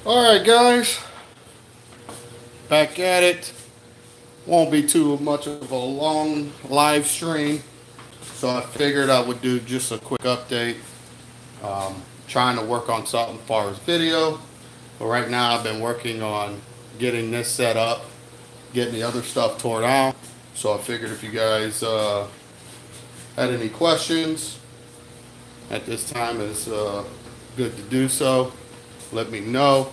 Alright guys, back at it. Won't be too much of a long live stream, so I figured I would do just a quick update. Trying to work on something as far as video, but right now I've been working on getting this set up, getting the other stuff torn out. So I figured if you guys had any questions at this time, it's good to do so. Let me know.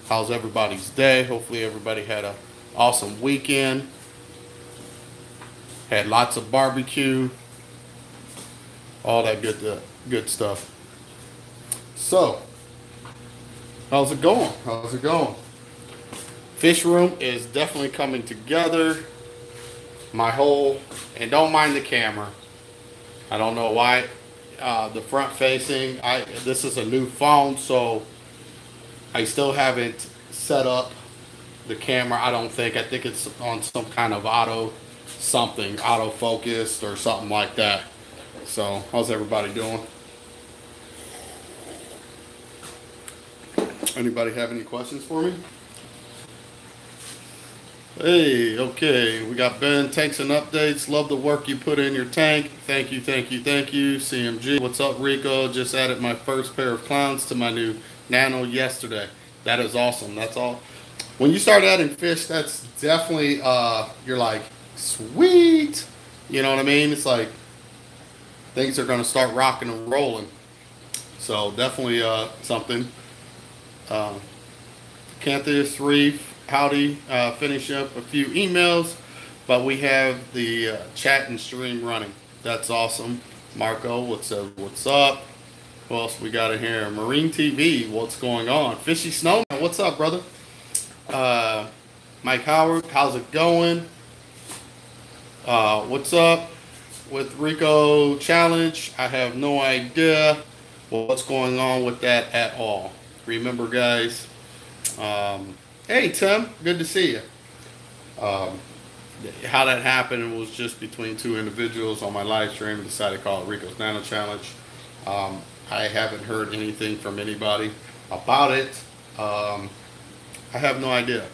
How's everybody's day? Hopefully everybody had an awesome weekend. Had lots of barbecue. All that good stuff. So, how's it going? How's it going? Fish room is definitely coming together. My whole, and don't mind the camera. I don't know why the front facing. This is a new phone, so I still haven't set up the camera. I think it's on some kind of auto focus or something like that. So how's everybody doing? Anybody have any questions for me? Hey, okay, we got Ben. Tanks and updates. Love the work you put in your tank. Thank you, thank you, thank you. CMG. What's up, Rico? Just added my first pair of clowns to my new Nano yesterday. That is awesome. That's all. When you start adding fish, that's definitely, you're like, sweet. You know what I mean? It's like things are going to start rocking and rolling. So definitely something. Canthus Reef. Howdy, finish up a few emails, but we have the chat and stream running. That's awesome. Marco, what's up? Who else we got in here? Marine TV, what's going on? Fishy Snowman, what's up, brother? Mike Howard, how's it going? What's up with Rico Challenge? I have no idea what's going on with that at all. Remember, guys, hey Tim, good to see you. How that happened was just between two individuals on my live stream. Decided to call it Rico's Nano Challenge. I haven't heard anything from anybody about it. I have no idea.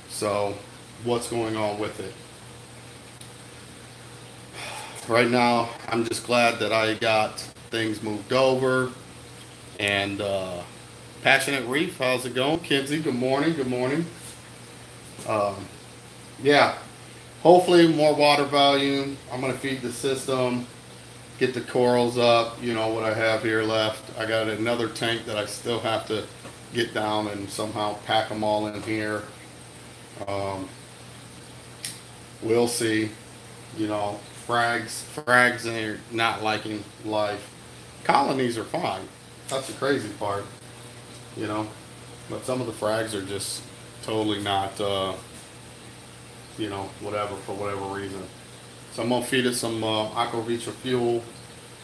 So what's going on with it? Right now, I'm just glad that I got things moved over. And Passionate Reef, how's it going? Kinsey, good morning, good morning. Yeah, hopefully more water volume. I'm going to feed the system, get the corals up, you know what I have here left. I got another tank that I still have to get down and somehow pack them all in here. We'll see. You know, frags are not liking life. Colonies are fine. That's the crazy part. You know, but some of the frags are just totally not, you know, whatever, for whatever reason. So I'm going to feed it some Aquatics fuel,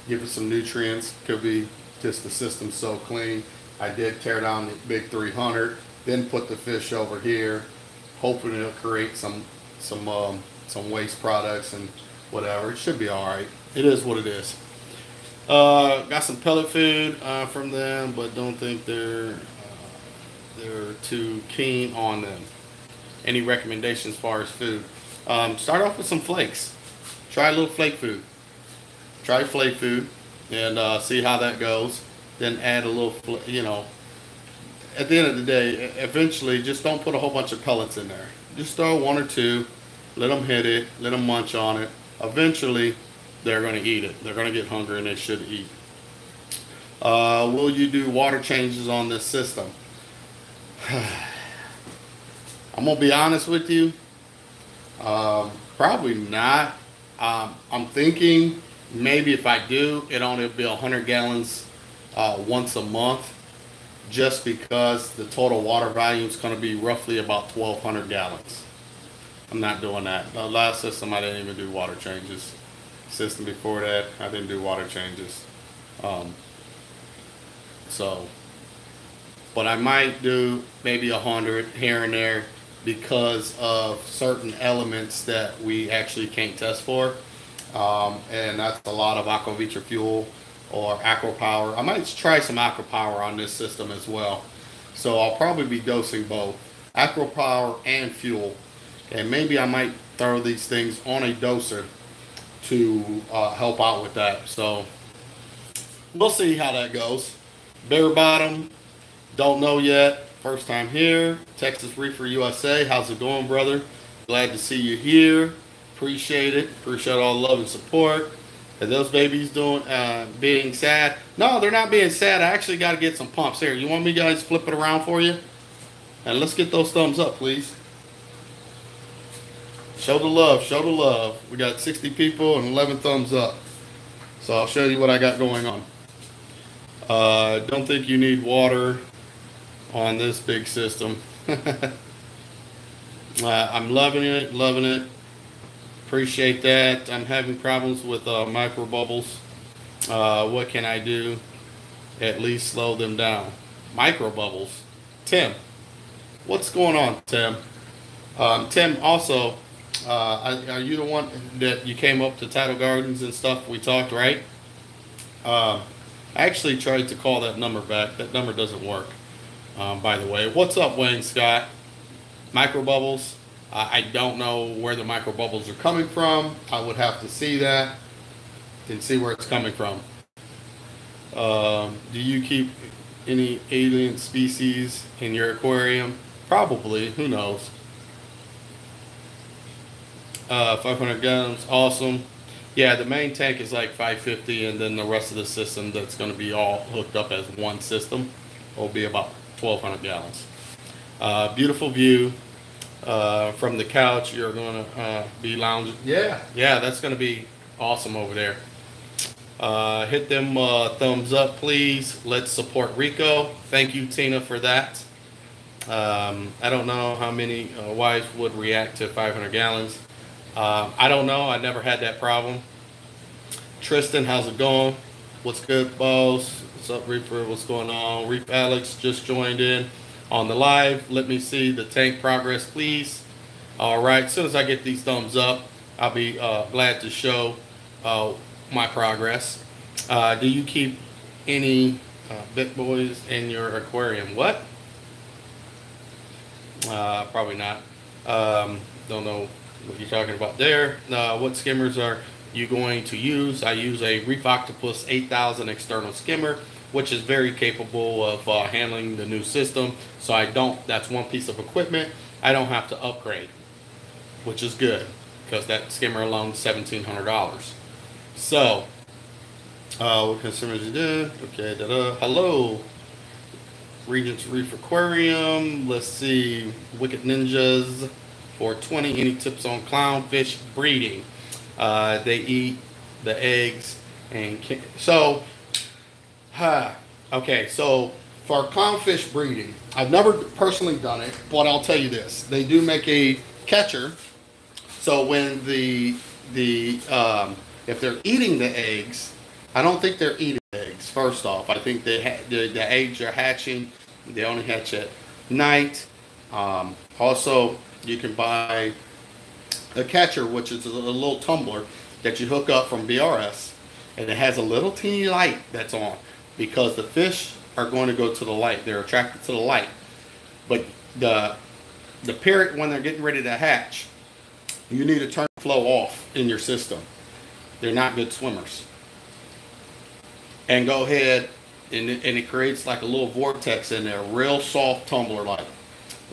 give it some nutrients. Could be just the system's so clean. I did tear down the big 300, then put the fish over here, hoping it'll create some waste products and whatever. It should be all right. It is what it is. Got some pellet food from them, but don't think they're too keen on them. Any recommendations as far as food? Start off with some flakes. Try a little flake food. Try flake food and see how that goes. Then add a little, you know. At the end of the day, eventually, just don't put a whole bunch of pellets in there. Just throw one or two. Let them hit it. Let them munch on it. Eventually, they're going to eat it. They're going to get hungry and they should eat. Will you do water changes on this system? I'm going to be honest with you. Probably not. I'm thinking maybe if I do, it only be 100 gallons once a month, just because the total water volume is going to be roughly about 1,200 gallons. I'm not doing that. The last system, I didn't even do water changes. System before that, I didn't do water changes. But I might do maybe 100 here and there because of certain elements that we actually can't test for. And that's a lot of aquavitra fuel or aqua power. I might try some aqua power on this system as well. So I'll probably be dosing both aqua power and fuel. And maybe I might throw these things on a doser to help out with that. So we'll see how that goes. Bare bottom, don't know yet. First time here. Texas Reefer USA. How's it going, brother? Glad to see you here. Appreciate it. Appreciate all the love and support. Are those babies doing being sad? No, they're not being sad. I actually got to get some pumps here. You want me guys flip it around for you? And let's get those thumbs up, please. Show the love. Show the love. We got 60 people and 11 thumbs up. So I'll show you what I got going on. Don't think you need water on this big system. I'm loving it. Loving it. Appreciate that. I'm having problems with micro bubbles. What can I do? At least slow them down. Micro bubbles. Tim, what's going on, Tim? Tim, also, are you the one that you came up to Tidal Gardens and stuff? We talked, right? I actually tried to call that number back. That number doesn't work, by the way. What's up, Wayne Scott? Micro bubbles. I don't know where the micro bubbles are coming from. I would have to see that and see where it's coming from. Do you keep any alien species in your aquarium? Probably. Who knows? 500 gallons. Awesome. Yeah, the main tank is like 550, and then the rest of the system that's going to be all hooked up as one system will be about 1,200 gallons. Beautiful view. From the couch, you're going to be lounging. Yeah, that's going to be awesome over there. Hit them thumbs up, please. Let's support Rico. Thank you, Tina, for that. I don't know how many wives would react to 500 gallons. I don't know. I never had that problem. Tristan, how's it going? What's good, boss? What's up, Reaper? What's going on? Reef Alex just joined in on the live. Let me see the tank progress, please. All right, as soon as I get these thumbs up, I'll be glad to show my progress. Do you keep any big boys in your aquarium? What? Probably not. Don't know what you're talking about there. What skimmers are you going to use? I use a Reef Octopus 8000 external skimmer, which is very capable of handling the new system. So that's one piece of equipment I don't have to upgrade, which is good because that skimmer alone is $1,700. So, what consumers you do? Okay, hello, Reagents Reef Aquarium. Let's see, Wicked Ninjas 420. Any tips on clownfish breeding? They eat the eggs and okay, so for clownfish breeding, I've never personally done it, but I'll tell you this: they do make a catcher. So when if they're eating the eggs, I don't think they're eating eggs. First off, I think the eggs are hatching. They only hatch at night. Also, you can buy a catcher, which is a little tumbler that you hook up from BRS, and it has a little teeny light that's on, because the fish are going to go to the light. They're attracted to the light. But the period when they're getting ready to hatch, you need to turn the flow off in your system. They're not good swimmers. And go ahead, and it creates like a little vortex in there, real soft tumbler light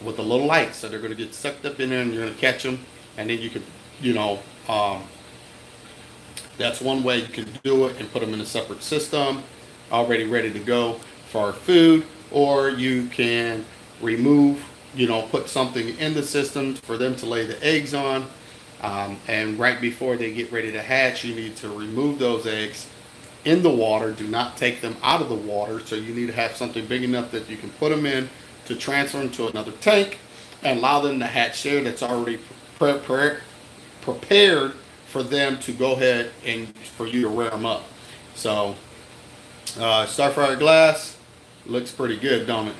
with a little light. So they're going to get sucked up in there, and you're going to catch them. And then you could, that's one way you can do it, and put them in a separate system, already ready to go for our food. Or you can remove, put something in the system for them to lay the eggs on. And right before they get ready to hatch, you need to remove those eggs in the water. Do not take them out of the water. So you need to have something big enough that you can put them in to transfer them to another tank and allow them to hatch there. That's already prepared for them to go ahead and for you to rear them up. So Starfire glass looks pretty good, don't it?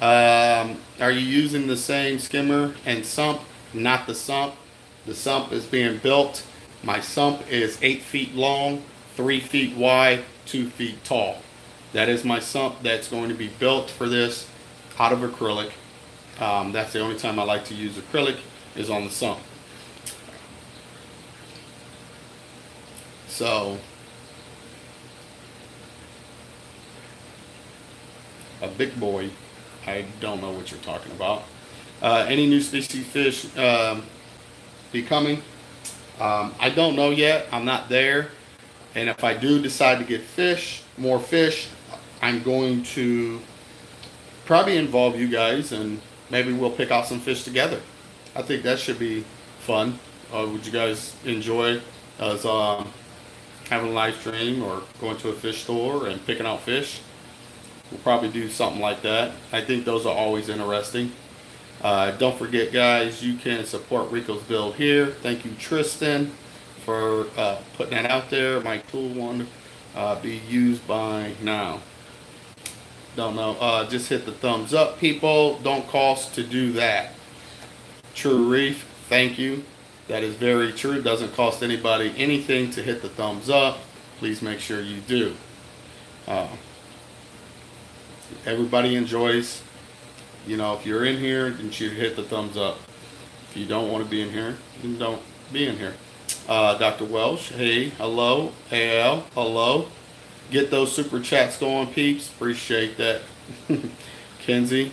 Are you using the same skimmer and sump? Not the sump. The sump is being built. My sump is 8 feet long, 3 feet wide, 2 feet tall. That is my sump that's going to be built for this. out of acrylic. That's the only time I like to use acrylic is on the sump. So a big boy, I don't know what you're talking about. Any new species fish be coming? I don't know yet. I'm not there. And if I do decide to get more fish, I'm going to probably involve you guys, and maybe we'll pick out some fish together. I think that should be fun. Would you guys enjoy us having a live stream or going to a fish store and picking out fish? We'll probably do something like that. I think those are always interesting. Don't forget, guys, you can support Rico's build here. Thank you, Tristan, for putting that out there. My tool won't be used by now. Don't know. Just hit the thumbs up, people. Don't cost to do that. True Reef, thank you. That is very true. It doesn't cost anybody anything to hit the thumbs up. Please make sure you do. Everybody enjoys. You know, if you're in here, then you should hit the thumbs up. If you don't want to be in here, then don't be in here. Dr. Welsh, hey, hello. AL, hello. Get those super chats going, peeps. Appreciate that. Kenzie,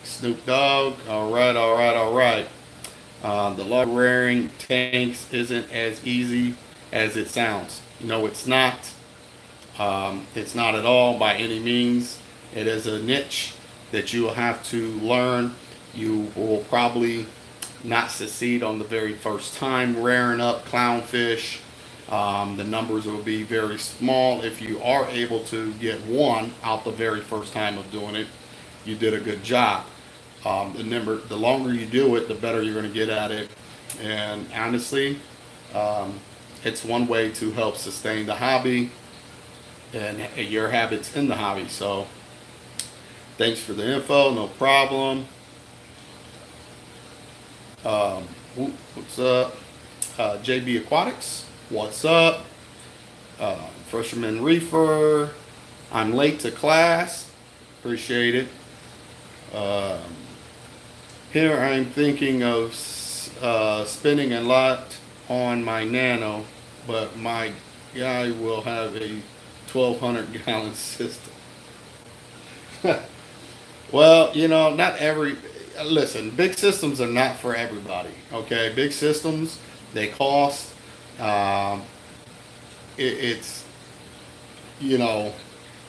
Snoop Dogg, all right, all right, all right. The log rearing tanks isn't as easy as it sounds. No, it's not. It's not at all by any means. It is a niche that you will have to learn. You will probably not succeed on the very first time rearing up clownfish. The numbers will be very small. If you are able to get one out the very first time of doing it, you did a good job. The longer you do it, the better you're going to get at it. And honestly, it's one way to help sustain the hobby and your habits in the hobby. So thanks for the info, no problem. What's up? JB Aquatics, what's up? Freshman Reefer, I'm late to class, appreciate it. Here I'm thinking of spending a lot on my Nano, but my guy will have a 1,200 gallon system. Well, you know, not every, listen, big systems are not for everybody, okay? Big systems, they cost, it's, you know,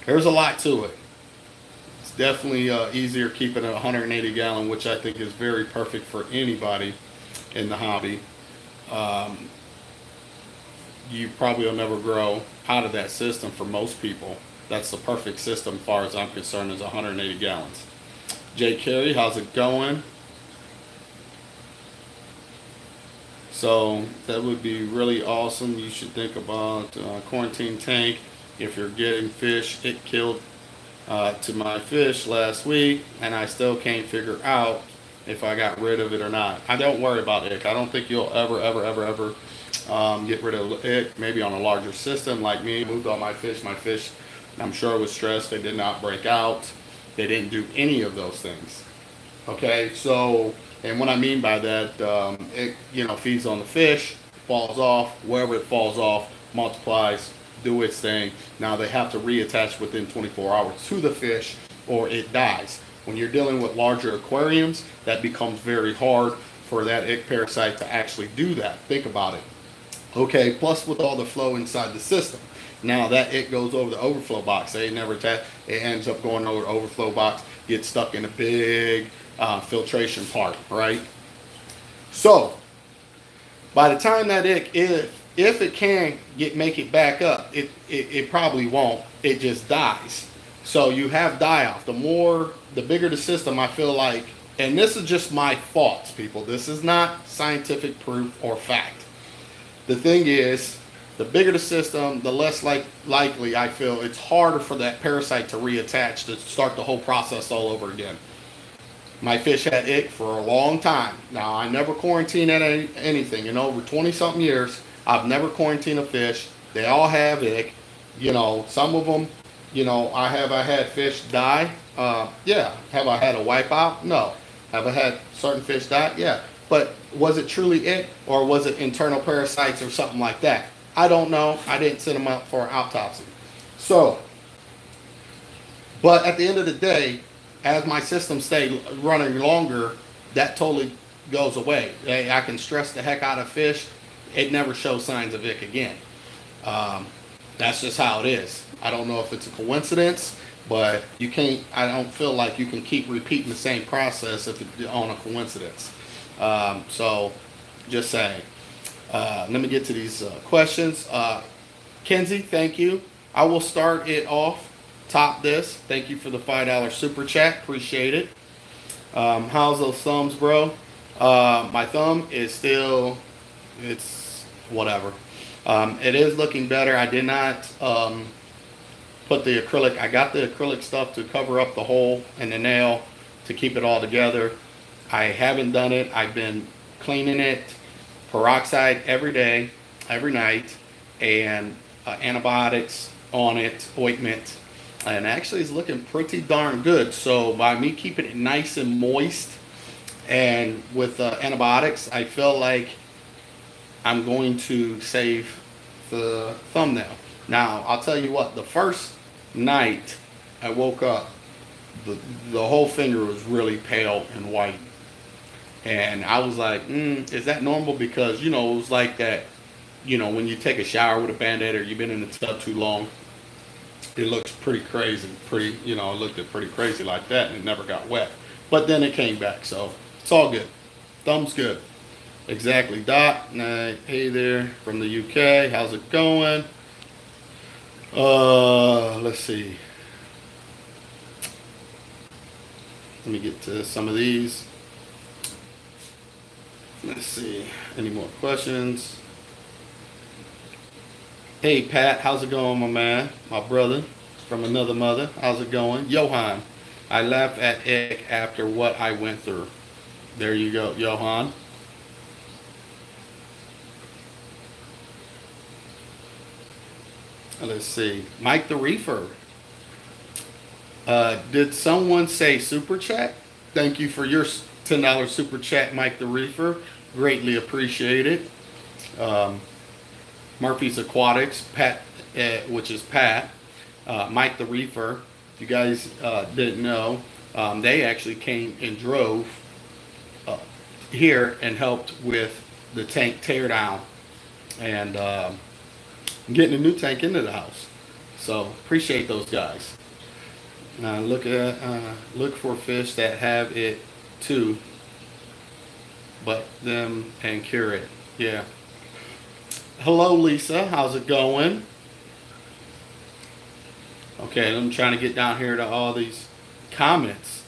there's a lot to it. It's definitely easier keeping a 180 gallon, which I think is very perfect for anybody in the hobby. You probably will never grow out of that system for most people. That's the perfect system as far as I'm concerned, is 180 gallons. Jay Carey, how's it going? So that would be really awesome. You should think about quarantine tank. If you're getting fish, it killed to my fish last week, and I still can't figure out if I got rid of it or not. I don't worry about ick. I don't think you'll ever get rid of ick. Maybe on a larger system like me. Moved all my fish. I'm sure was stressed. They did not break out. They didn't do any of those things. Okay, so, and what I mean by that, it, you know, feeds on the fish, falls off, wherever it falls off, multiplies, do its thing. Now they have to reattach within 24 hours to the fish or it dies. When you're dealing with larger aquariums, that becomes very hard for that ick parasite to actually do that. Think about it. Okay, plus with all the flow inside the system. Now that it goes over the overflow box, they never attach, it ends up going over the overflow box, gets stuck in a big filtration part, right? So by the time that ick, if it can make it back up, it probably won't. It just dies. So you have die-off. The bigger the system, I feel like, and this is just my thoughts, people. This is not scientific proof or fact. The thing is, the bigger the system, the less likely I feel it's harder for that parasite to reattach, to start the whole process all over again. My fish had ick for a long time. Now, I never quarantined anything. In over 20-something years, I've never quarantined a fish. They all have ick. You know, some of them, You know, have I had fish die? Yeah. Have I had a wipeout? No. Have I had certain fish die? Yeah. But was it truly it, or was it internal parasites or something like that? I don't know. I didn't send them up for an autopsy. So, but at the end of the day, as my system stayed running longer, that totally goes away. I can stress the heck out of fish. It never shows signs of ick again. That's just how it is. I don't know if it's a coincidence, but you can't, I don't feel like you can keep repeating the same process if it's on a coincidence. So just saying. Let me get to these questions. Kenzie, thank you. I will start it off. Top this. Thank you for the $5 super chat. Appreciate it. How's those thumbs, bro? My thumb is still, it's whatever. It is looking better. I did not put the acrylic. I got the acrylic stuff to cover up the hole in the nail to keep it all together. I haven't done it. I've been cleaning it, peroxide every day, every night, and antibiotics on it, ointment, and actually it's looking pretty darn good. So by me keeping it nice and moist and with antibiotics, I feel like I'm going to save the thumbnail. Now I'll tell you what, the first night I woke up, the whole finger was really pale and white. And I was like, is that normal? Because, you know, it was like that, you know, when you take a shower with a Band-Aid or you've been in the tub too long, it looks pretty crazy. Pretty, you know, it looked pretty crazy like that, and it never got wet. But then it came back, so it's all good. Thumb's good. Exactly. Dot, hey there from the UK. How's it going? Let's see. Let me get to some of these. Let's see. Any more questions? Hey, Pat. How's it going, my man? My brother from another mother. How's it going? Johan. I laugh at ick after what I went through. There you go, Johan. Let's see. Mike the Reefer. Did someone say super chat? Thank you for your $10 super chat, Mike the Reefer. Greatly appreciated. Murphy's Aquatics, Pat, which is Pat. Mike the Reefer. If you guys didn't know, they actually came and drove here and helped with the tank tear down and getting a new tank into the house. So appreciate those guys. Look for fish that have it too, but them and cure it. Yeah. Hello, Lisa. How's it going? Okay, I'm trying to get down here to all these comments.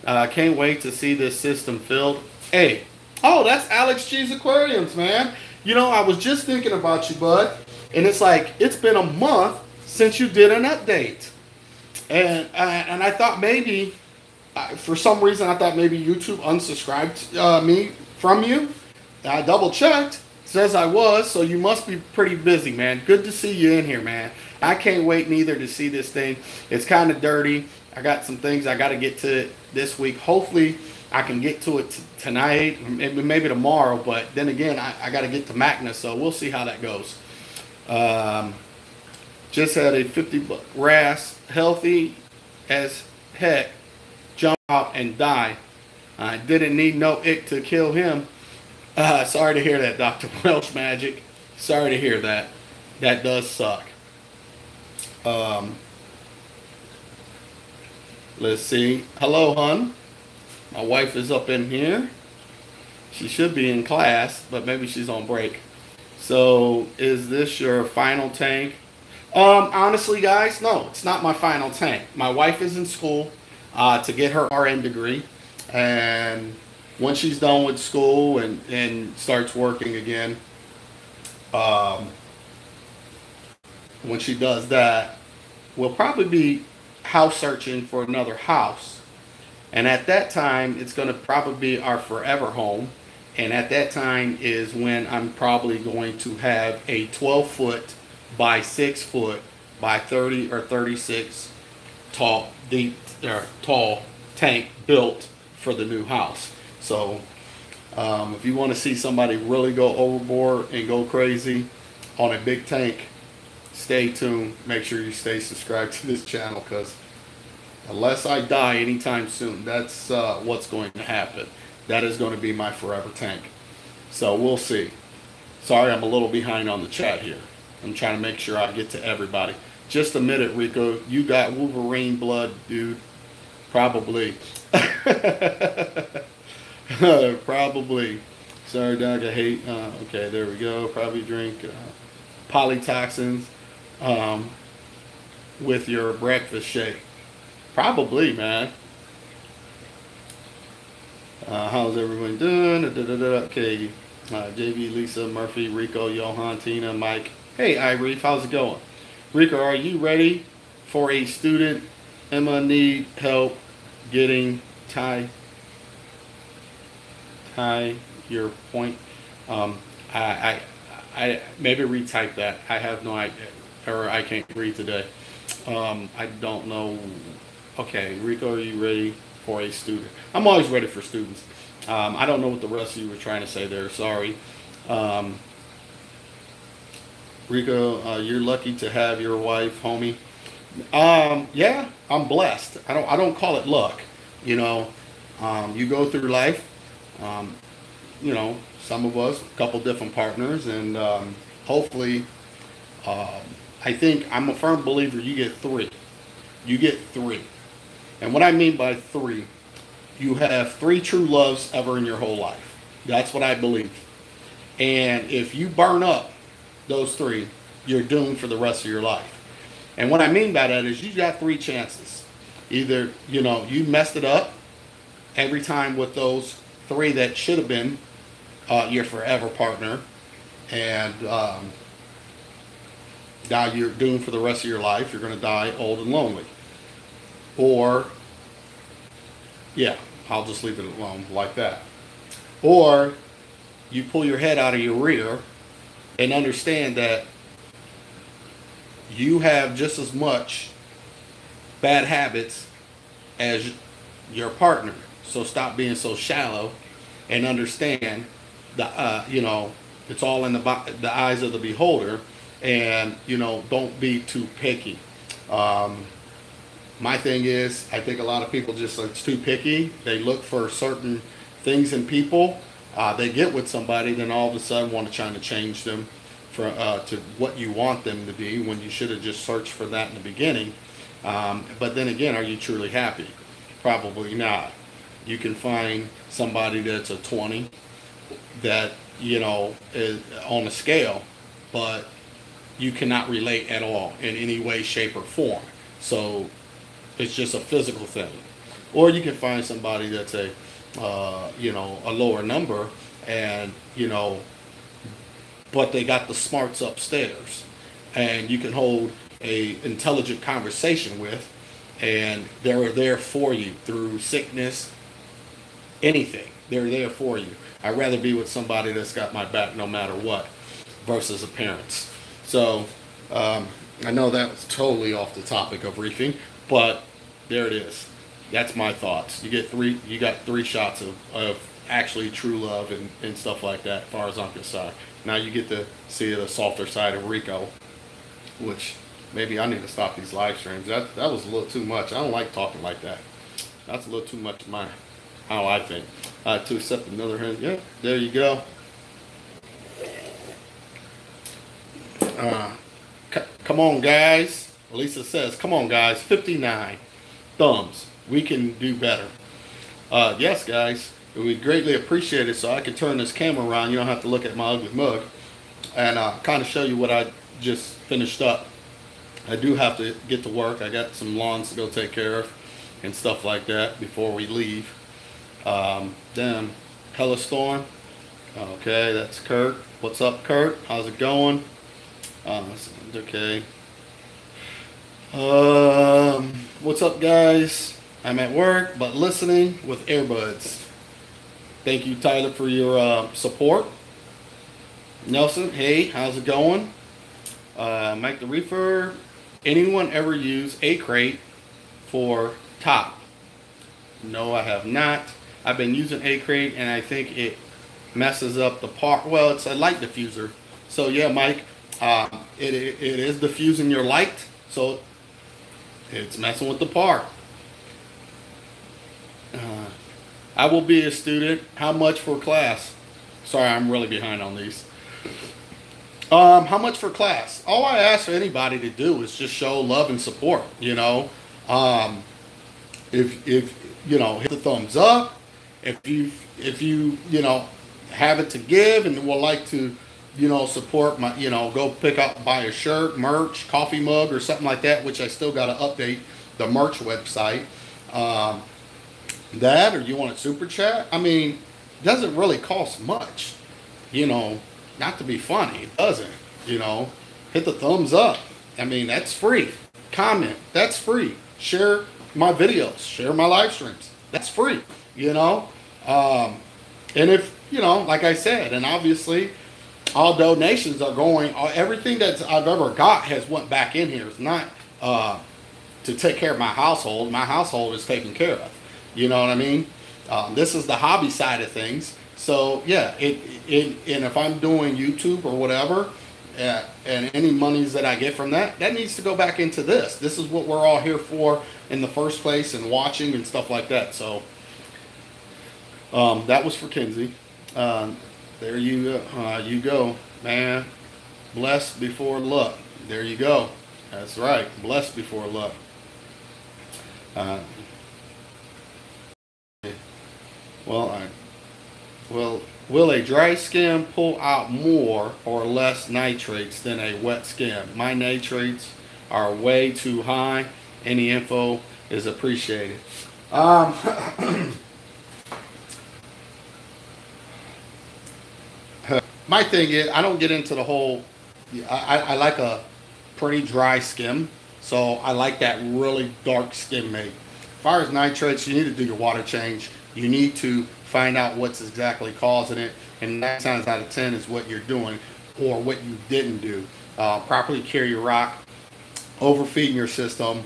Can't wait to see this system filled. Hey, oh, that's Alex G's Aquariums, man. You know, I was just thinking about you, bud. And it's like, it's been a month since you did an update. And I thought maybe, for some reason, I thought maybe YouTube unsubscribed me from you. I double checked. Says I was, so you must be pretty busy, man. Good to see you in here, man. I can't wait neither to see this thing. It's kind of dirty. I got some things I got to get to this week. Hopefully, I can get to it tonight, maybe tomorrow. But then again, I got to get to Magna, so we'll see how that goes. Just had a 50-buck wrasse, healthy as heck, jump out and die. I didn't need no ick to kill him. Sorry to hear that, Dr. Welsh Magic. Sorry to hear that. That does suck. Let's see. Hello, hon. My wife is up in here. She should be in class, but maybe she's on break. So, is this your final tank? Honestly, guys, no, it's not my final tank. My wife is in school to get her RN degree, and when she's done with school and starts working again, when she does that, we'll probably be house searching for another house. And at that time, it's going to probably be our forever home. And at that time is when I'm probably going to have a 12-foot by 6-foot by 30 or 36 tall tank built for the new house. So if you want to see somebody really go overboard and go crazy on a big tank, stay tuned. Make sure you stay subscribed to this channel, because unless I die anytime soon, that's what's going to happen. That is going to be my forever tank. So we'll see. Sorry, I'm a little behind on the chat here. I'm trying to make sure I get to everybody. Just a minute, Rico. You got Wolverine blood, dude. Probably. Probably. Sorry, Doug. I hate. Okay, there we go. Probably drink polytoxins with your breakfast shake. Probably, man. How's everyone doing? Okay. JV, Lisa, Murphy, Rico, Johan, Tina, Mike. Hey, Reef, how's it going? Rico, are you ready for a student? Emma need help getting tie your point. I maybe retype that. I have no idea, or I can't read today. I don't know. Okay, Rico, are you ready for a student? I'm always ready for students. I don't know what the rest of you were trying to say there. Sorry. Rico, you're lucky to have your wife, homie. Yeah, I'm blessed. I don't call it luck. You know, you go through life. You know, some of us, a couple different partners, and hopefully, I think I'm a firm believer you get three. You get three. And what I mean by three, you have three true loves ever in your whole life. That's what I believe. And if you burn up those three, you're doomed for the rest of your life. And what I mean by that is you got three chances. Either, you know, you messed it up every time with those three that should have been your forever partner, and now you're doomed for the rest of your life. You're going to die old and lonely. Or, yeah, I'll just leave it alone like that. Or you pull your head out of your rear and understand that you have just as much bad habits as your partner. So stop being so shallow and understand the you know, it's all in the eyes of the beholder, and you know, don't be too picky. My thing is, I think a lot of people just it's too picky. They look for certain things in people. They get with somebody, then all of a sudden want to try to change them to what you want them to be, when you should have just searched for that in the beginning. But then again, are you truly happy? Probably not. You can find somebody that's a 20 that, you know, is on a scale, but you cannot relate at all in any way, shape, or form. So it's just a physical thing. Or you can find somebody that's a you know, a lower number, and you know, but they got the smarts upstairs, and you can hold a intelligent conversation with, and they're there for you through sickness, anything. They're there for you. I'd rather be with somebody that's got my back no matter what, versus appearance. So I know that was totally off the topic of reefing, but there it is. That's my thoughts. You got three shots of actually true love and stuff like that, as far as I'm concerned. Now you get to see the softer side of Rico, which maybe I need to stop these live streams. That was a little too much. I don't like talking like that. That's a little too much of how I think. To accept another hand. Yeah, there you go. Come on, guys. Lisa says, come on, guys. 59 thumbs. We can do better. Yes, guys. We greatly appreciate it, so I can turn this camera around. You don't have to look at my ugly mug. And kind of show you what I just finished up. I do have to get to work. I got some lawns to go take care of and stuff like that before we leave. Then Hella Storm. Okay, that's Kurt. What's up, Kurt? How's it going? Okay. What's up, guys? I'm at work, but listening with earbuds. Thank you, Tyler, for your support. Nelson, hey, how's it going? Mike the Reefer. Anyone ever use a crate for top? No, I have not. I've been using a crate and I think it messes up the part. Well, it's a light diffuser. So yeah, Mike, it is diffusing your light. So it's messing with the part. I will be a student. How much for class? Sorry, I'm really behind on these. How much for class? All I ask for anybody to do is just show love and support. You know, if you know, hit the thumbs up. If you know, have it to give and would like to, you know, support my, you know, go pick up, buy a shirt, merch, coffee mug or something like that, which I still got to update the merch website. That, or you want a super chat? I mean, it doesn't really cost much, you know, not to be funny. It doesn't, you know. Hit the thumbs up. I mean, that's free. Comment, that's free. Share my videos, share my live streams. That's free, you know. And if, you know, like I said, and obviously all donations are going, everything that I've ever got has went back in here. It's not to take care of my household. My household is taken care of. You know what I mean? This is the hobby side of things. So yeah, and if I'm doing YouTube or whatever, and any monies that I get from that, that needs to go back into this. This is what we're all here for in the first place, and watching and stuff like that. So that was for Kinsey. There you go, man. Blessed before luck. There you go. That's right. Blessed before luck. Will a dry skim pull out more or less nitrates than a wet skim? My nitrates are way too high. Any info is appreciated. My thing is, I don't get into the whole, I like a pretty dry skim, so I like that really dark skim mate. As far as nitrates, you need to do your water change. You need to find out what's exactly causing it, and 9 times out of 10 is what you're doing or what you didn't do. Properly carry your rock, overfeeding your system,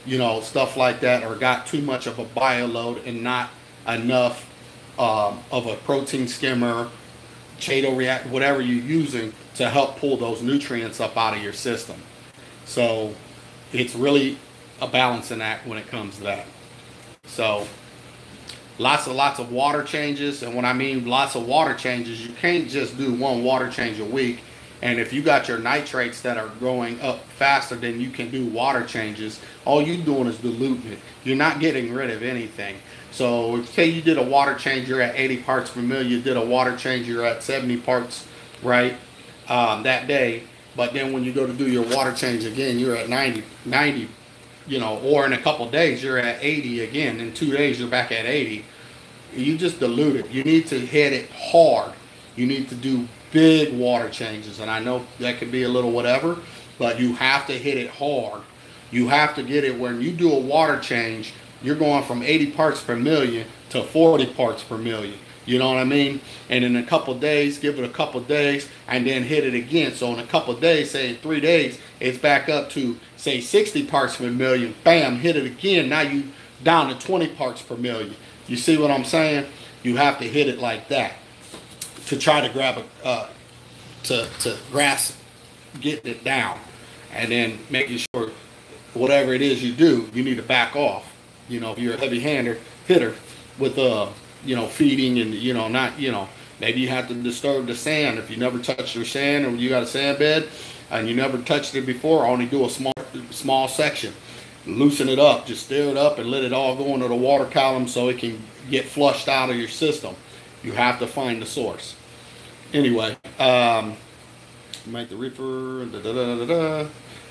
you know, stuff like that, or got too much of a bio load and not enough of a protein skimmer, Chaeto react, whatever you're using to help pull those nutrients up out of your system. So it's really a balancing act when it comes to that. So lots of water changes, and when I mean lots of water changes, you can't just do one water change a week. And if you got your nitrates that are going up faster than you can do water changes, all you're doing is diluting it. You're not getting rid of anything. So if, say you did a water change, you're at 80 parts per million, you did a water change, you're at 70 parts, right, that day. But then when you go to do your water change again, you're at 90, you know, or in a couple days, you're at 80 again. In 2 days, you're back at 80. You just dilute it. You need to hit it hard. You need to do big water changes. And I know that could be a little whatever, but you have to hit it hard. You have to get it when you do a water change, you're going from 80 parts per million to 40 parts per million. You know what I mean? And in a couple days, give it a couple days, and then hit it again. So in a couple days, say 3 days, it's back up to, say, 60 parts per million. Bam, hit it again. Now you down to 20 parts per million. You see what I'm saying? You have to hit it like that to try to grab to grasp, getting it down, and then making sure whatever it is you do, you need to back off. You know, if you're a heavy hitter with you know, feeding and, you know, not, you know, maybe you have to disturb the sand. If you never touched your sand, or you got a sand bed and you never touched it before, only do a small section. Loosen it up, just stir it up and let it all go into the water column so it can get flushed out of your system. You have to find the source. Anyway, make the reefer,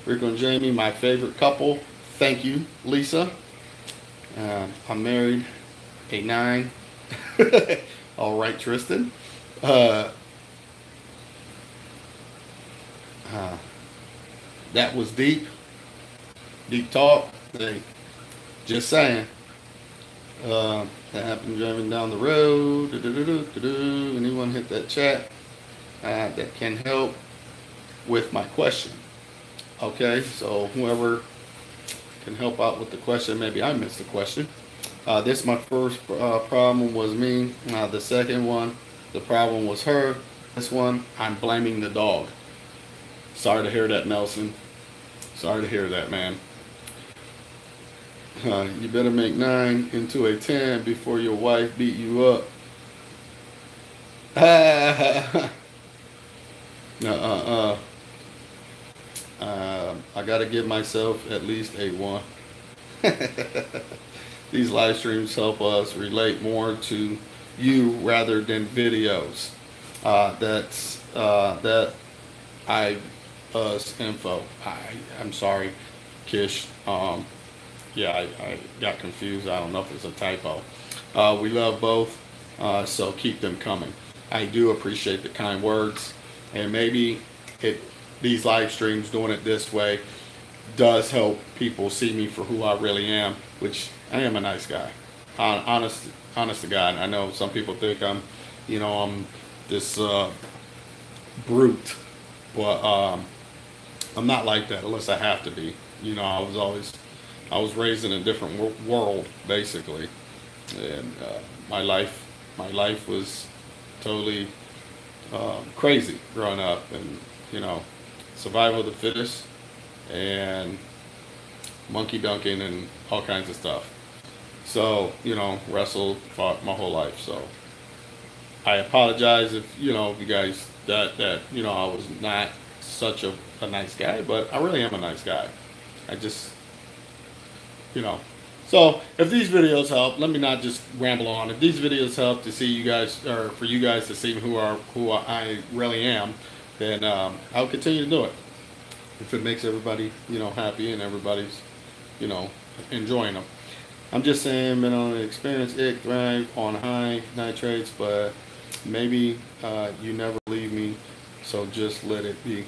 Rico and Jamie, my favorite couple. Thank you, Lisa. I'm married, 8-9. All right, Tristan. That was deep talk. Hey, just saying. That happened driving down the road. Anyone hit that chat that can help with my question? Okay, so whoever can help out with the question, maybe I missed the question. This my first problem was me. The second one, the problem was her. This one, I'm blaming the dog. Sorry to hear that, Nelson. Sorry to hear that, man. You better make 9 into a 10 before your wife beat you up. I gotta give myself at least a 1. These live streams help us relate more to you rather than videos. That us info. I'm sorry, Kish. Yeah, I got confused. I don't know if it's a typo. We love both, so keep them coming. I do appreciate the kind words, and maybe these live streams, doing it this way, does help people see me for who I really am, which I am a nice guy. Honest to God. I know some people think I'm this brute, but I'm not like that unless I have to be. I was raised in a different world, basically, and my life was totally crazy growing up, and survival of the fittest, and monkey dunking, and all kinds of stuff. So wrestled, fought my whole life. So I apologize if you guys that I was not such a nice guy, but I really am a nice guy. I just So if these videos help, let me not just ramble on. If these videos help to see you guys, or for you guys to see who I really am, then I'll continue to do it. If it makes everybody happy and everybody's enjoying them. I'm just saying, been on an experience, it thrive on high nitrates, but maybe you never leave me, so just let it be.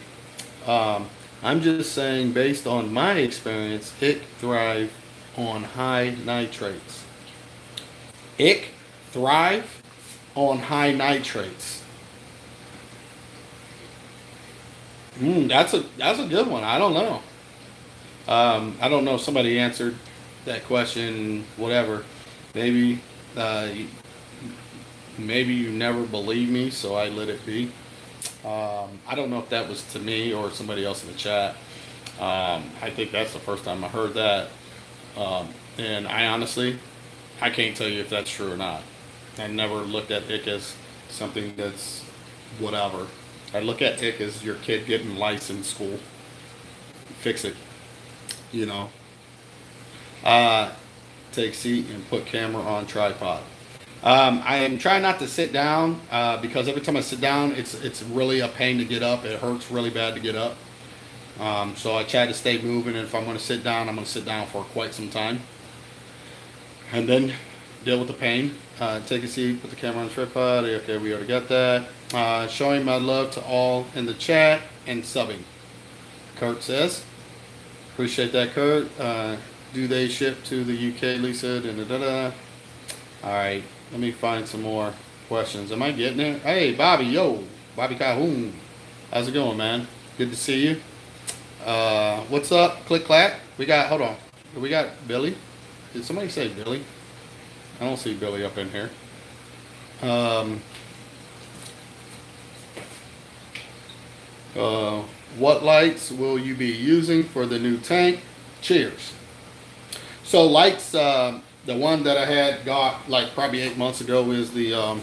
I'm just saying, based on my experience, it thrive on high nitrates. It thrive on high nitrates. That's a good one. I don't know. I don't know if somebody answered that question, whatever. Maybe you never believe me, so I let it be. I don't know if that was to me or somebody else in the chat. I think that's the first time I heard that. And I honestly can't tell you if that's true or not. I never looked at it as something that's whatever. I look at it as your kid getting lice in school. Fix it. Take seat and put camera on tripod. I am trying not to sit down because every time I sit down, it's really a pain to get up. It hurts really bad to get up. So I try to stay moving, and if I'm going to sit down, I'm going to sit down for quite some time. And then deal with the pain. Take a seat, put the camera on tripod. Okay, we already got that. Showing my love to all in the chat and subbing. Kurt says. Appreciate that, Kurt. Do they ship to the UK, Lisa? Alright, let me find some more questions. Am I getting it? Hey, Bobby, yo. Bobby Calhoun. How's it going, man? Good to see you. What's up? Click clack. Hold on. We got Billy. Did somebody say Billy? I don't see Billy up in here. What lights will you be using for the new tank? Cheers. So lights, the one that I got like probably 8 months ago is the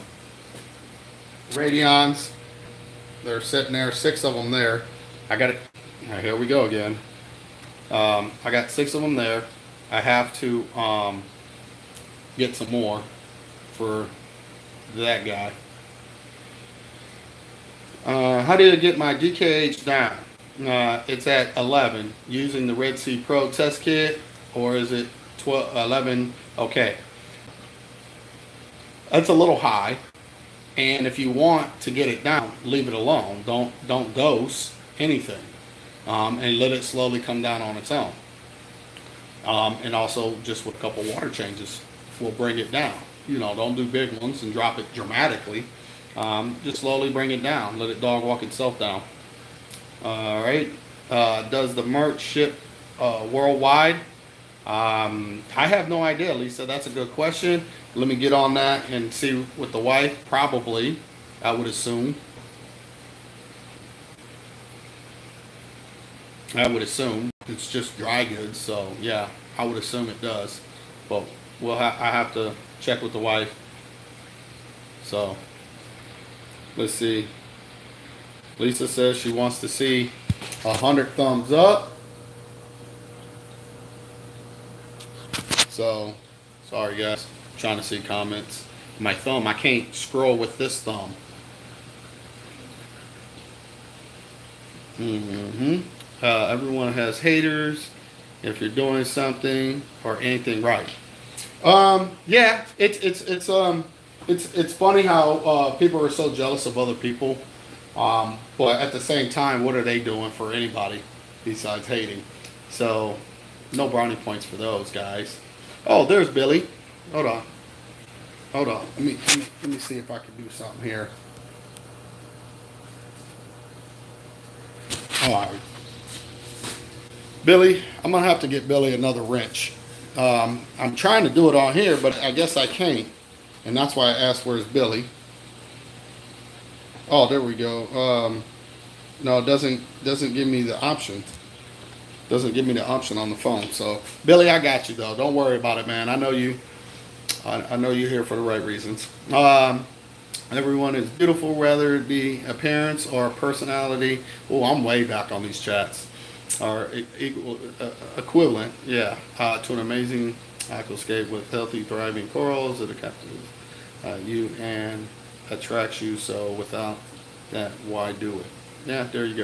Radions. They're sitting there, 6 of them there. I got it. Right, here we go again. I got 6 of them there. I have to get some more for that guy. How did I get my DKH down? It's at 11 using the Red Sea Pro test kit, or is it 12, 11? Okay, that's a little high, and if you want to get it down, leave it alone. Don't dose anything, and let it slowly come down on its own. And also just with a couple water changes will bring it down. Don't do big ones and drop it dramatically. Just slowly bring it down. Let it dog walk itself down. All right. Does the merch ship worldwide? I have no idea, Lisa. That's a good question. Let me get on that and see with the wife. Probably, I would assume. It's just dry goods, so yeah, I would assume it does. But I have to check with the wife. So let's see. Lisa says she wants to see 100 thumbs up. So sorry guys, I'm trying to see comments. My thumb, I can't scroll with this thumb. Everyone has haters if you're doing something or anything right. Yeah, it's funny how people are so jealous of other people, but at the same time, what are they doing for anybody besides hating? So no brownie points for those guys. Oh, there's Billy. Hold on. Let me see if I can do something here. All right. Billy, I'm gonna have to get Billy another wrench. I'm trying to do it on here, but I guess I can't, and that's why I asked where's Billy. Oh, there we go. No, it doesn't give me the option. Doesn't give me the option on the phone. So Billy, I got you though. Don't worry about it, man. I know you. I know you're here for the right reasons. Everyone is beautiful, whether it be appearance or personality. Oh, I'm way back on these chats. Or equivalent, yeah, to an amazing aquascape with healthy, thriving corals that are captive you and attracts you. So without that, why do it? Yeah, there you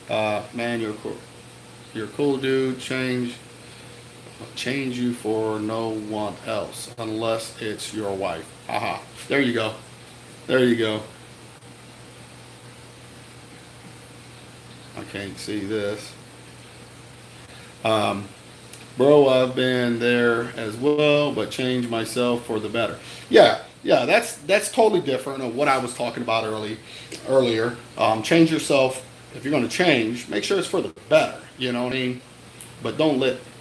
go. Man, you're cool, dude. Change you for no one else unless it's your wife. Haha. There you go. There you go. I can't see this. Bro, I've been there as well, but changed myself for the better. Yeah, that's totally different than what I was talking about earlier. Change yourself. If you're going to change, make sure it's for the better. You know what I mean? But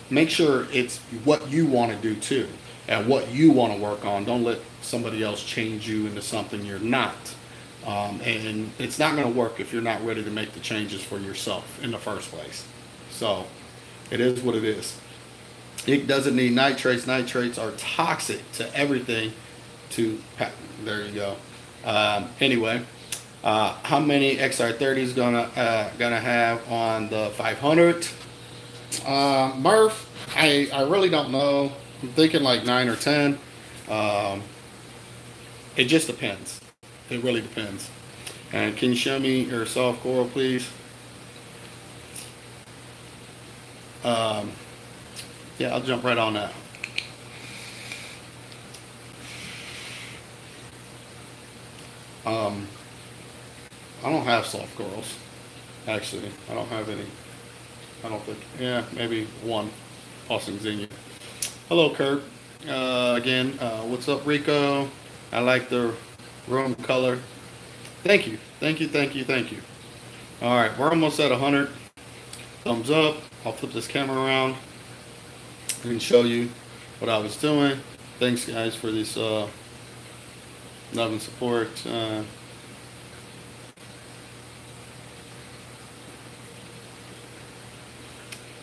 make sure it's what you want to do too, and what you want to work on. Don't let somebody else change you into something you're not. And it's not going to work if you're not ready to make the changes for yourself in the first place. So it is what it is. It doesn't need nitrates. Nitrates are toxic to everything. There you go. Anyway, how many XR30s gonna have on the 500? Murph, I really don't know. I'm thinking like 9 or 10. It just depends. It really depends. And can you show me your soft coral, please? Yeah, I'll jump right on that. I don't have soft corals. Actually, I don't have any. I don't think. Yeah, maybe one. Awesome Xenia. Hello, Kurt. Again, what's up, Rico? I like the room color. Thank you. All right, we're almost at 100. Thumbs up. I'll flip this camera around and show you what I was doing. Thanks, guys, for this love and support.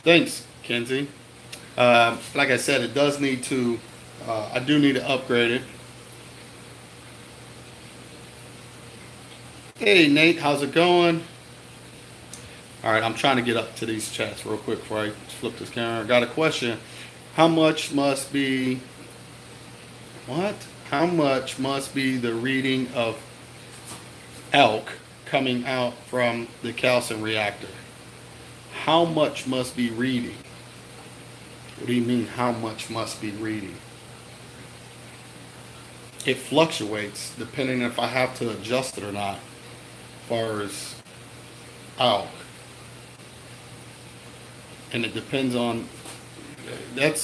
Thanks, Kenzie. Like I said, it does need to. I do need to upgrade it. Hey, Nate, how's it going? All right, I'm trying to get up to these chats real quick before I flip this camera. I got a question. How much must be the reading of elk coming out from the calcium reactor? How much must be reading? What do you mean, how much must be reading? It fluctuates depending if I have to adjust it or not, as far as elk. And it depends on, that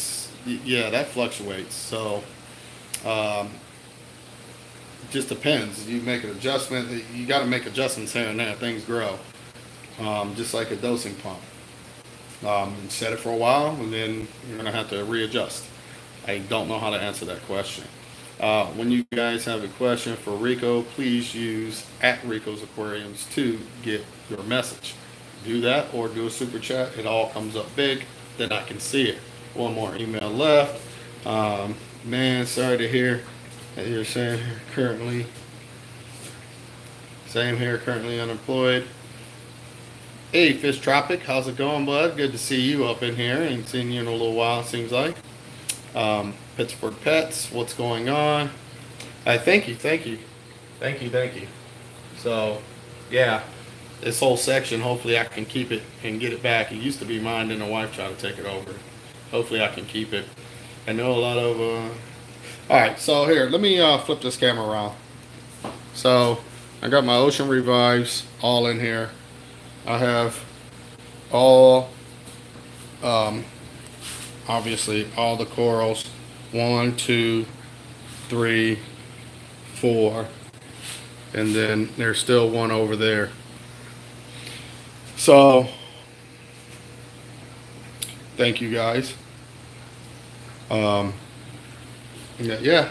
fluctuates. So it just depends. You make an adjustment. You got to make adjustments here and there. Things grow, just like a dosing pump. Set it for a while, and then you're gonna have to readjust. I don't know how to answer that question. When you guys have a question for Rico, please use @Rico's Aquariums to get your message. Do that or do a super chat. It all comes up big, then I can see it. One more email left. Man, sorry to hear that you're saying currently. Same here, currently unemployed. Hey, Fish Tropic, how's it going, bud? Good to see you up in here. Ain't seen you in a little while, it seems like. Pittsburgh Pets, what's going on? Thank you. So, yeah, this whole section, hopefully I can keep it and get it back. It used to be mine, and the wife tried to take it over. Hopefully I can keep it. I know a lot of, Alright, so here, let me flip this camera around. So, I got my Ocean Revives all in here. I have all, obviously, all the corals. 1, 2, 3, 4, and then there's still one over there. So, thank you guys. Yeah.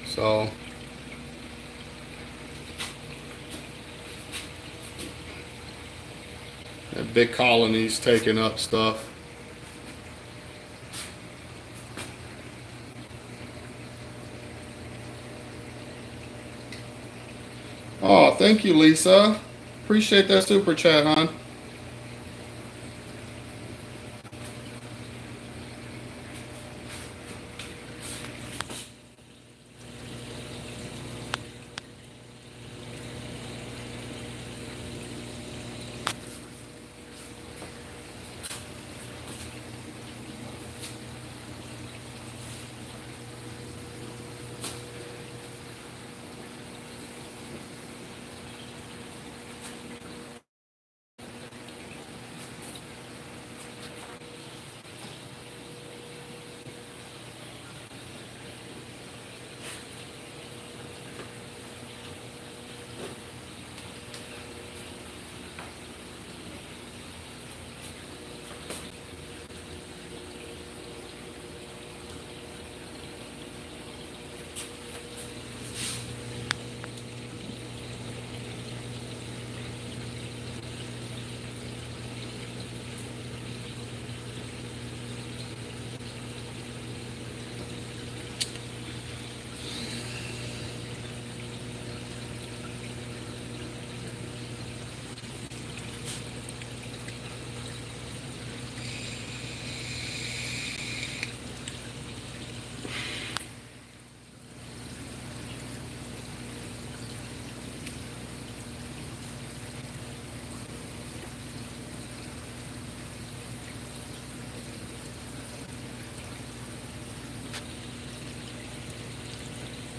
So, big colonies taking up stuff. Oh, thank you, Lisa. Appreciate that super chat, hon.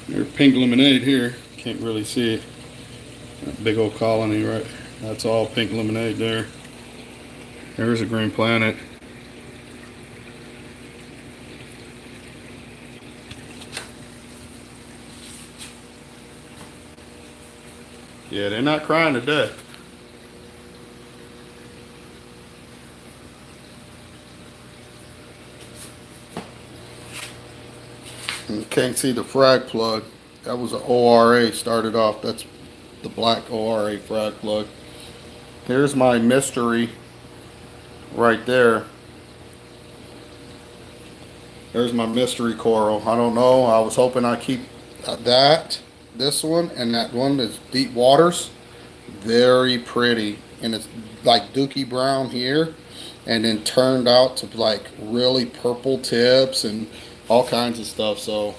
There's pink lemonade here. Can't really see it. That big old colony, right? That's all pink lemonade there. There's a green planet. Yeah, they're not crying to death. You can't see the frag plug. That was an ORA started off. That's the black ORA frag plug. Here's my mystery right there. There's my mystery coral. I don't know. I was hoping I'd keep this one, and that one is Deepwaters. Very pretty. And it's like dookie brown here, and then turned out to like really purple tips and all kinds of stuff. So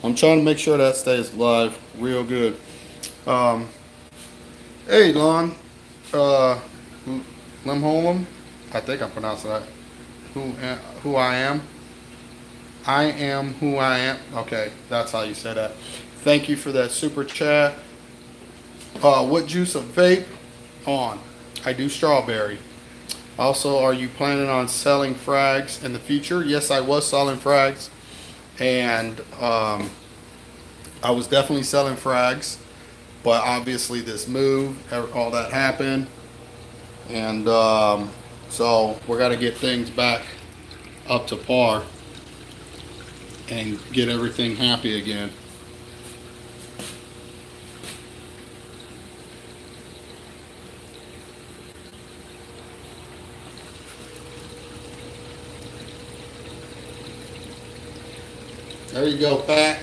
I'm trying to make sure that stays alive real good. Hey, Lon. Limholm. I think I'm pronouncing that. Who I am. I am who I am. Okay, that's how you say that. Thank you for that super chat. What juice of vape? On. I do strawberry. Also, are you planning on selling frags in the future? Yes, I was selling frags. And I was definitely selling frags. But obviously this move, all that happened. And so we're got to get things back up to par and get everything happy again. There you go, Pat.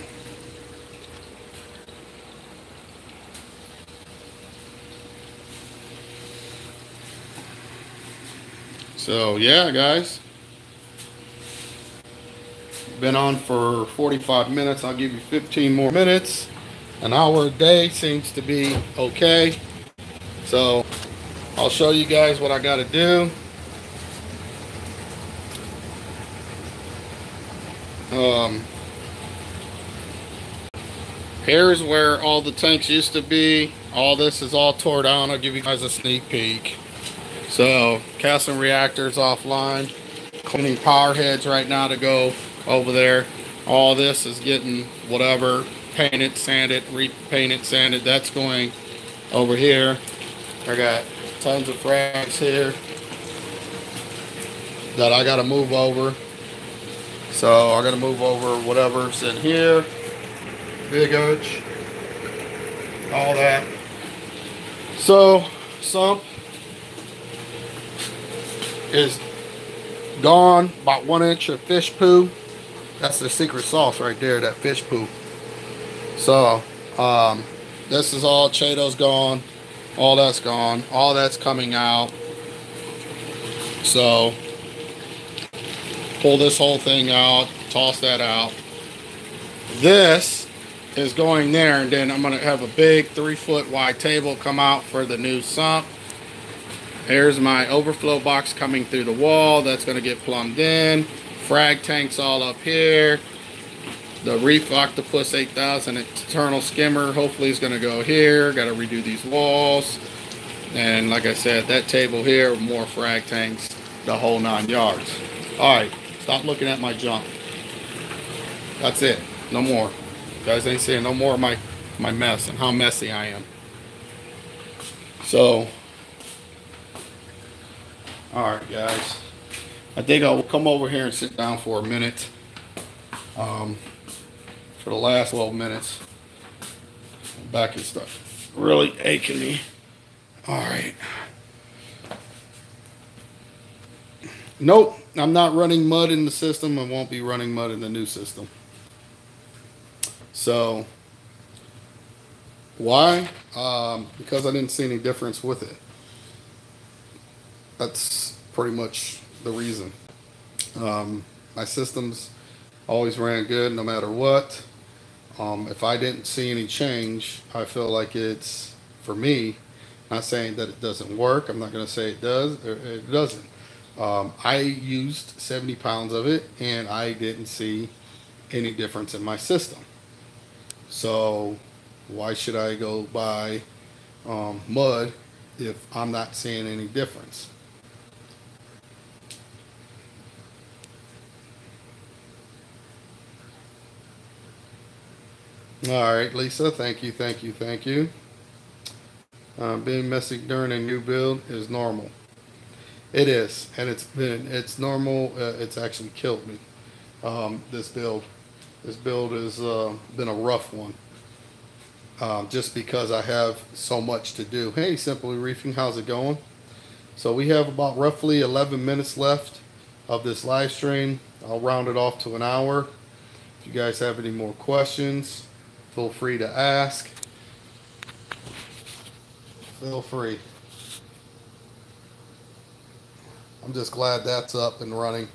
So yeah, guys, been on for 45 minutes. I'll give you 15 more minutes. An hour a day seems to be okay. So I'll show you guys what I got to do. Here's where all the tanks used to be. All this is all tore down. I'll give you guys a sneak peek. So casting reactors offline, cleaning power heads right now to go over there. All this is getting whatever painted, sanded, repainted, sanded. That's going over here. I got tons of frags here that I got to move over. So I got to move over whatever's in here. Big Oach, all that. So sump is gone. About 1 inch of fish poo. That's the secret sauce right there, that fish poo. So this is all, Chato's gone, all that's gone, all that's coming out. So pull this whole thing out, toss that out. This is going there, and then I'm going to have a big 3-foot wide table come out for the new sump. Here's my overflow box coming through the wall. That's going to get plumbed in. Frag tanks all up here. The Reef Octopus 8000 internal skimmer hopefully is going to go here. Got to redo these walls. And like I said, that table here, more frag tanks, the whole 9 yards. Alright, stop looking at my junk. That's it. No more. You guys ain't seeing no more of my mess and how messy I am. So, alright guys, I think I will come over here and sit down for a minute. For the last 12 minutes, my back is really aching me. Alright. Nope, I'm not running mud in the system. I won't be running mud in the new system. So, why? Because I didn't see any difference with it. That's pretty much the reason. My systems always ran good no matter what. If I didn't see any change, I feel like it's, for me, not saying that it doesn't work. I'm not going to say it does or it doesn't. I used 70 pounds of it and I didn't see any difference in my system. So why should I go buy mud if I'm not seeing any difference? All right, Lisa, thank you, thank you, thank you. Being messy during a new build is normal. It is, and it's normal. It's actually killed me. This build has been a rough one. Just because I have so much to do. Hey, Simply Reefing, how's it going? So we have about roughly 11 minutes left of this live stream. I'll round it off to an hour. If you guys have any more questions, feel free to ask. Feel free. I'm just glad that's up and running.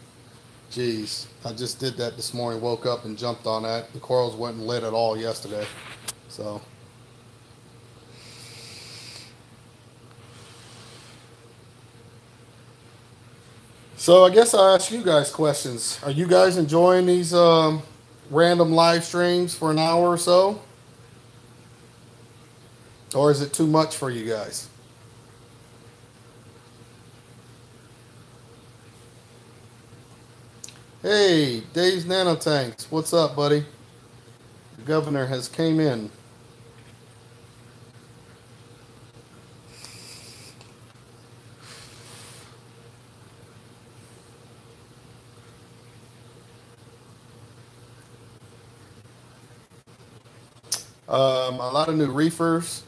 Jeez, I just did that this morning, woke up and jumped on that. The corals went and lit it all yesterday. So I guess I'll ask you guys questions. Are you guys enjoying these random live streams for an hour or so? Or is it too much for you guys? Hey, Dave's Nanotanks. What's up, buddy? The governor has came in. A lot of new reefers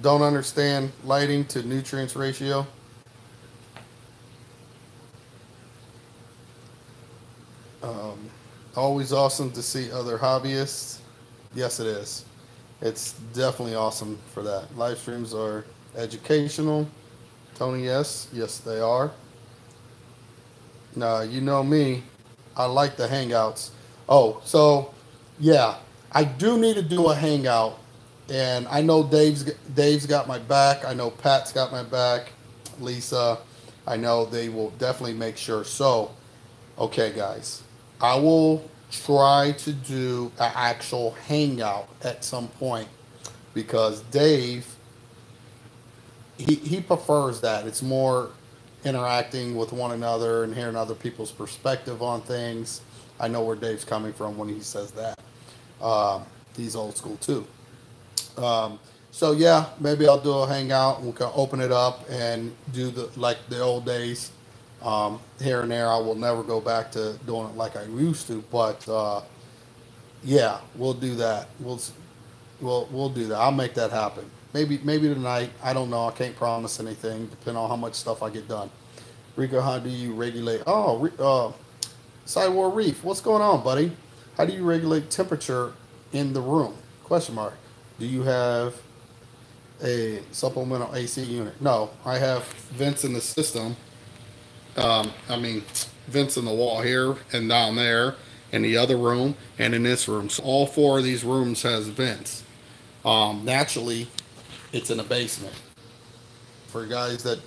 don't understand lighting to nutrients ratio. Um, Always awesome to see other hobbyists. Yes, it is. It's definitely awesome for that. Live streams are educational. Tony, yes. Yes, they are. Now, you know me. I like the hangouts. Oh, so yeah, I do need to do a hangout, and I know Dave's got my back. I know Pat's got my back. Lisa, I know they will definitely make sure. So, okay, guys, I will try to do an actual hangout at some point because Dave he prefers that. It's more interacting with one another and hearing other people's perspective on things. I know where Dave's coming from when he says that. Um, he's old school too. So yeah, maybe I'll do a hangout and we can open it up and do the like the old days. Here and there, I will never go back to doing it like I used to, but yeah, we'll do that. We'll do that. I'll make that happen. Maybe tonight. I don't know. I can't promise anything. Depending on how much stuff I get done. Rico, how do you regulate? Oh, Sidewar Reef. What's going on, buddy? How do you regulate temperature in the room? Question mark. Do you have a supplemental AC unit? No, I have vents in the system. I mean, vents in the wall here and down there, in the other room, and in this room. So all four of these rooms has vents. Naturally, it's in a basement. For guys that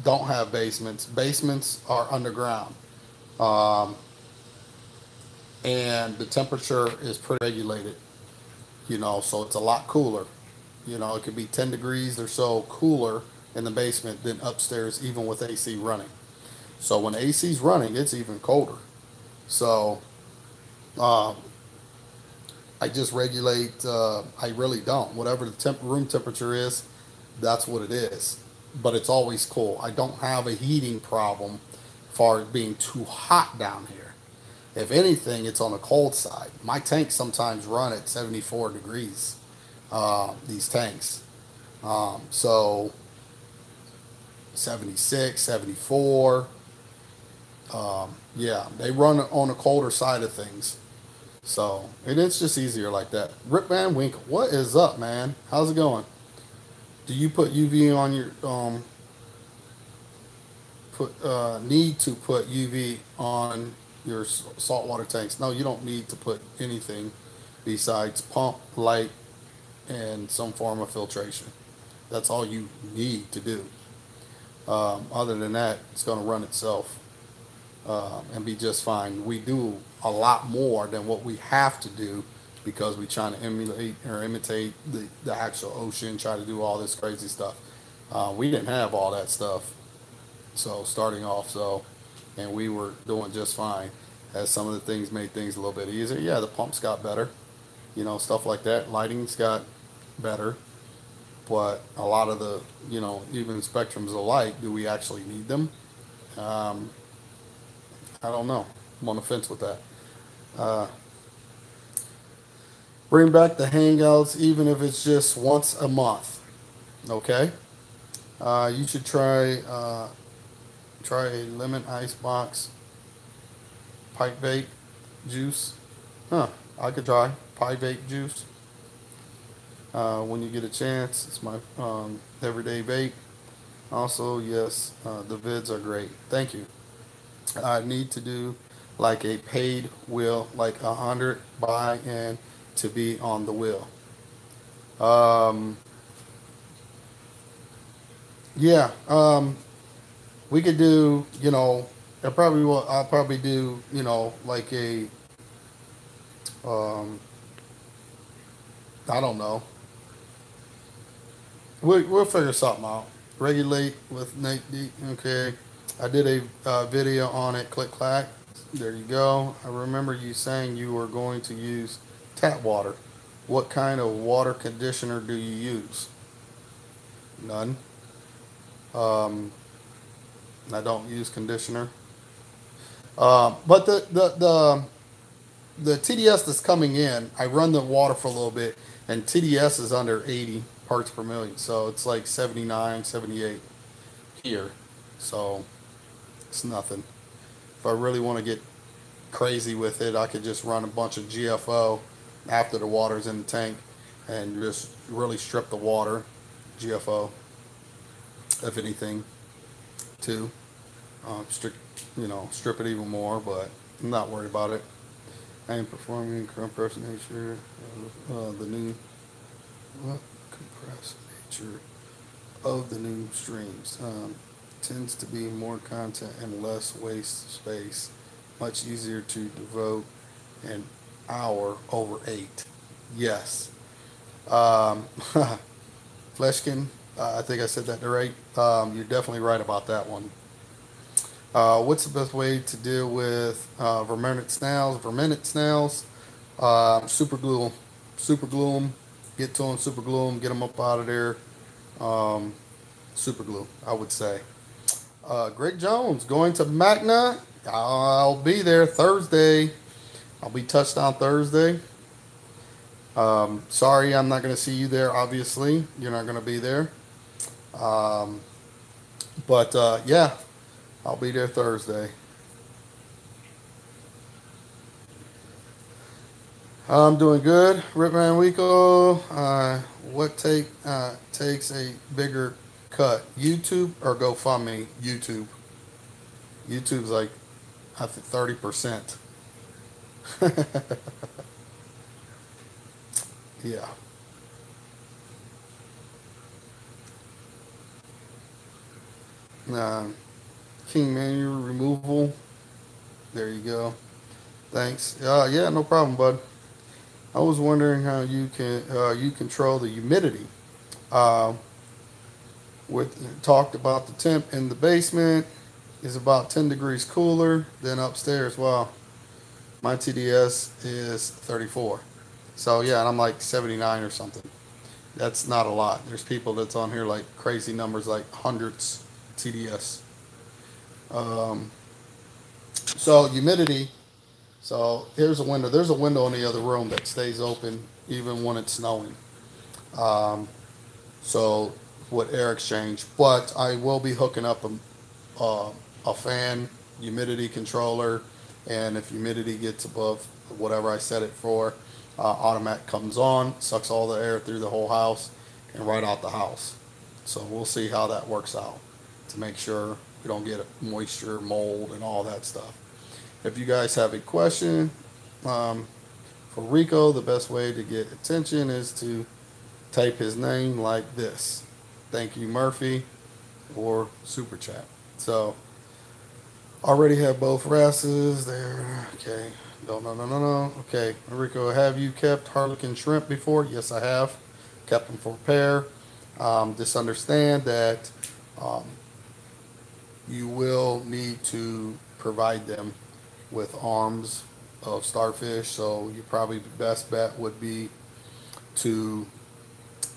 don't have basements, basements are underground, um, and the temperature is pretty regulated. So it's a lot cooler. It could be 10 degrees or so cooler in the basement than upstairs, even with AC running. So when AC is running, it's even colder. So um, I just regulate. I really don't. Whatever the room temperature is, that's what it is. But it's always cool. I don't have a heating problem for it being too hot down here. If anything, it's on the cold side. My tanks sometimes run at 74 degrees. These tanks. So 76, 74. Yeah, they run on the colder side of things. So, and it's just easier like that. Rip Van Winkle, what is up, man? How's it going? Do you put UV on your need to put UV on your saltwater tanks? No, you don't need to put anything besides pump, light, and some form of filtration. That's all you need to do. Other than that, it's going to run itself and be just fine. We do a lot more than what we have to do because we trying to emulate or imitate the actual ocean, try to do all this crazy stuff. We didn't have all that stuff, so starting off, and we were doing just fine. As some of the things made things a little bit easier. Yeah, the pumps got better, stuff like that. Lighting's got better, but a lot of the, even spectrums of light, do we actually need them? Um, I don't know. I'm on the fence with that. Uh, Bring back the hangouts, even if it's just once a month. Okay. You should try a lemon ice box pipe vape juice. Huh. I could try pipe vape juice. When you get a chance, it's my everyday vape. Also, yes, the vids are great. Thank you. I need to do like a paid wheel, like 100 buy in to be on the wheel. Um, yeah, we could do, I'll probably do, like um, I don't know. We'll figure something out. Regulate with Nate D. Okay. I did a video on it. Click clack. There you go. I remember you saying you were going to use tap water. What kind of water conditioner do you use? None. Um, I don't use conditioner. But the the TDS that's coming in, I run the water for a little bit, and TDS is under 80 parts per million. So it's like 79, 78 here. So it's nothing. If I really want to get crazy with it, I could just run a bunch of GFO after the water's in the tank and just really strip the water, GFO, if anything, too. Strip it even more, but I'm not worried about it. I am performing compressed nature of the new compressed nature of the new streams. Tends to be more content and less waste space. Much easier to devote an hour over 8. Yes. Fleshkin, I think I said that right. You're definitely right about that one. What's the best way to deal with vermin snails? Vermin snails, super glue them. Super glue them. Get to them, super glue them, get them up out of there. Super glue, I would say. Greg Jones, going to Magna. I'll be there Thursday. I'll be touchdown Thursday. Sorry, I'm not going to see you there, obviously. You're not going to be there. Yeah, I'll be there Thursday. I'm doing good. Ripman Rico. What takes a bigger cut? YouTube or GoFundMe? YouTube. YouTube's like, I think 30%. Yeah. King manual removal. There you go. Thanks. Yeah, no problem, bud. I was wondering how you control the humidity. Talked about the temp in the basement is about 10 degrees cooler than upstairs. Wow, my TDS is 34. So yeah, and I'm like 79 or something. That's not a lot. There's people that's on here like crazy numbers, like hundreds TDS. So humidity. So here's a window. There's a window in the other room that stays open even when it's snowing. So with air exchange, but I will be hooking up a fan, humidity controller, and if humidity gets above whatever I set it for, automatic comes on, sucks all the air through the whole house and right out the house. So we'll see how that works out to make sure we don't get moisture, mold, and all that stuff. If you guys have a question for Rico, the best way to get attention is to type his name like this. Thank you, Murphy, or Super Chat. So, already have both wrasses there. Okay. No. Okay. Rico, have you kept Harlequin shrimp before? Yes, I have. Kept them for pair. Just understand that you will need to provide them with arms of starfish. So you probably the best bet would be to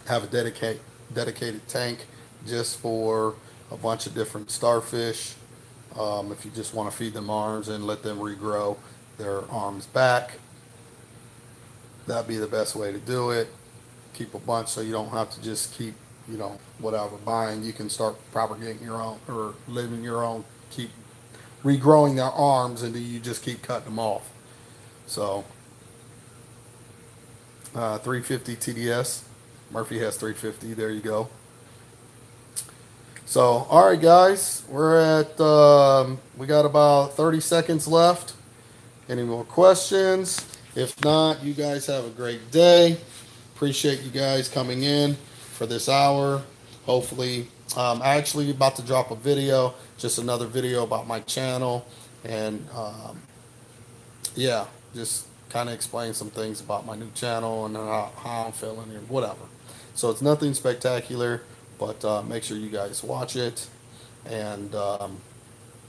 have a dedicated tank just for a bunch of different starfish. If you just want to feed them arms and let them regrow their arms back, that'd be the best way to do it. Keep a bunch so you don't have to just keep, whatever, buying. You can start propagating your own or living your own, keep regrowing their arms, and then you just keep cutting them off. So 350 TDS. Murphy has 350. There you go. So, all right, guys, we're at, we got about 30 seconds left. Any more questions? If not, you guys have a great day. Appreciate you guys coming in for this hour. Hopefully, I'm actually about to drop a video, just another video about my channel. And, yeah, just kind of explain some things about my new channel and how I'm feeling and whatever. So it's nothing spectacular, but make sure you guys watch it. And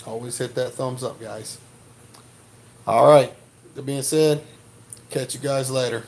always hit that thumbs up, guys. All right. That being said, catch you guys later.